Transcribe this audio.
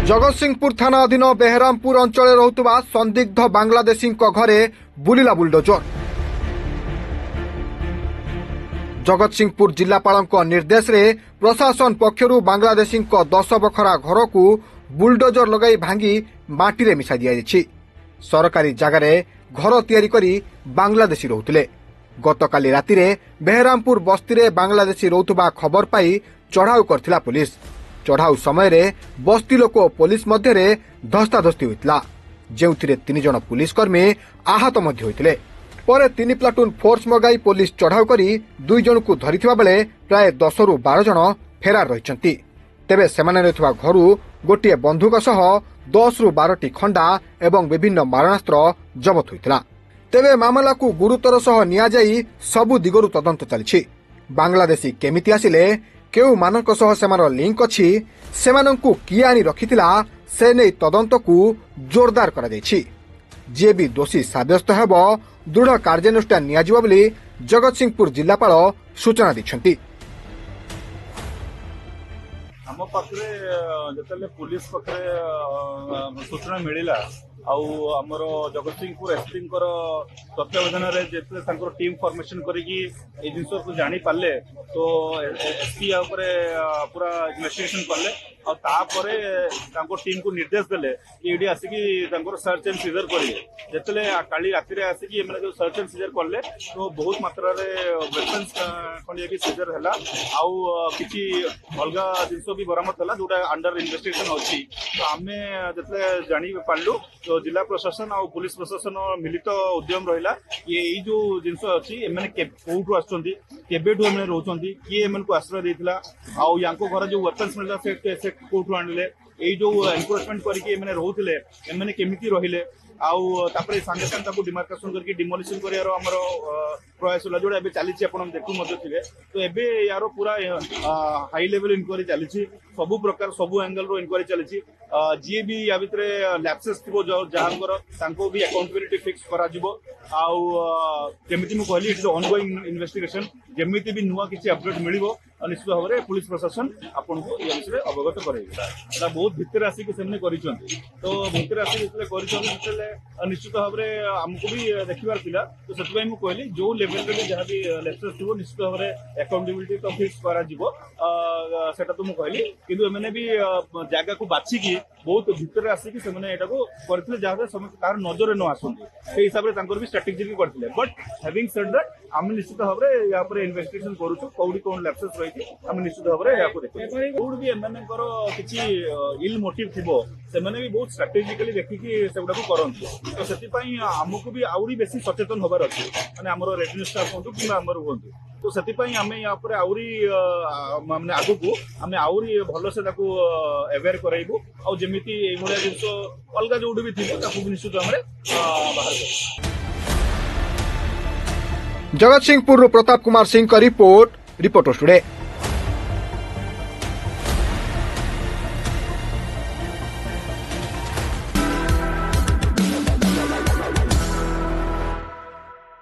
जगतसिंहपुर थाना अधीन बेहरामपुर अंचल रहुतबा संदिग्ध बांग्लादेशी घरे बुलिला बुलडोजर। जगतसिंहपुर जिलापाल निर्देश रे प्रशासन पक्षरु बांग्लादेशी 10 बखरा घर को बुलडोजर लगाई भांगी माटी रे मिसा दिया। सरकारी जगार घर तैयारी करी बांग्लादेशी रहुतले। गतकाली राति रे बेहरामपुर बस्ती रे बांग्लादेशी रहुतबा खबर पाई चढ़ाऊ करथिला पुलिस। चढ़ाऊ समय रे बस्ती लोक पुलिस मध्य रे धस्ताधस्ती होइतला, जेउथिरे 3 जण पुलिसकर्मी आहत मध्य होइतले। परे 3 प्लाटून फोर्स मगाई पुलिस चढ़ाऊ करी 2 जण को धरिथिबा बेले प्राय 10 रु 12 जण फेरार रहिचंती। तेबे सेमाने रहितबा घरु गोटिए बंधुक सह 10 रु 12 टी खंडा एवं विभिन्न मारणास्त्र जबत होइतला। तेबे मामला को गुरुतर सह निया जाई सबु दिगरु तदंत चलिछि। बांग्लादेशी केमिति आसिले, केउ मानक सह सेमार लिंक अछि, सेमानंकु किए आनी रखिथिला, से नै तदंत को जोरदार करा जायछि। जे भी दोषी साब्यस्त हेब दृढ़ कार्यानुष्ठान नियाजिबो बोली जगतसिंहपुर जिलापाल सूचना दैछन्ति। आम पाखे जिते पुलिस पाखे सूचना मिलला आमर जगतसिंहपुर एसपी तत्वावधान टीम फॉर्मेशन करके जिन को जानी पारे तो एसपी पूरा इन्वेस्टिगेशन कले टीम को निर्देश देले कि ये आसिकी सर्च एंड सीजर करेंगे। जिते काली राति आसिकी जो सर्च एंड सीजर कले तो बहुत मात्रा वेपन्स खंडिया भी सीजर है कि अलग जिन भी बरामद है जोटा अंडर इन्वेस्टिगेशन अच्छी। तो आम जिते जानी पार्लु तो जिला प्रशासन और पुलिस प्रशासन मिलित उद्यम रहा ये जो जिनस अच्छी कौटू आसुँच रोचे किए एम को आश्रय देता या घर जो वेपन्स मिलता से कौटू आणले ये जो एनक्रोचमेंट करके रोते एम केमी रहिले आउे सागे सागे डिमार्केशन करके डिमोलिशन कर प्रयास होला जोड़ा चली देखु थे। तो एबे यार पूरा हाई लेवल इंक्वारी चली सबु प्रकार सबु एंगल रो इंक्वारी चली। जी भी या भितर लैप्सेस थी जहाँकर भी अकाउंटेबिलिटी फिक्स करा केमिति मु कहली इट इज ऑनगोइंग इन्वेस्टिगेशन। जेमिति भी नुआ किसी अपडेट मिलिबो निश्चित भाव में पुलिस प्रशासन आपन को ये विषय अवगत करेगा। बहुत भितर आसिक तो भितर आसिक निश्चित भाव में आमको भी देखबार थिला। तो से कहली जो लेवल रे जहाँ भी लैप्सेस थी निश्चित भाव में अकाउंटेबिलिटी तो फिक्स करा सेटा तो मुझे कहली किंतु एमने भी जगह को बाछिकी बहुत भितर आसिक करते जहाँ समस्त तार नजर न आसती से हिसाब से भी स्ट्राटेजी भी करते। बट हैविंग सेड दैट आम निश्चित भाव में या इन्वेस्टिगेशन करूँ कौड़ी कौन लैप्सेस रही आम निश्चित भाव में यहाँ देखो कौड़ भी एम किसी इल मोटिव थी से भी बहुत स्ट्राटेजिकली देखिकी से करते। तो से आमको भी आहरी बेसी सचेतन होबार अच्छे मैंने आम रेवेन्यू स्टाफ हूँ कि आमर हूँ। तो से आम या आहरी माने आगु को आम आहरी भलसे अवेयर कराइबू और जमीती जिन अलग जो भी थी निश्चित भाव में बाहर। जगतसिंहपुर प्रताप कुमार सिंह का रिपोर्ट, रिपोर्टर्स टुडे।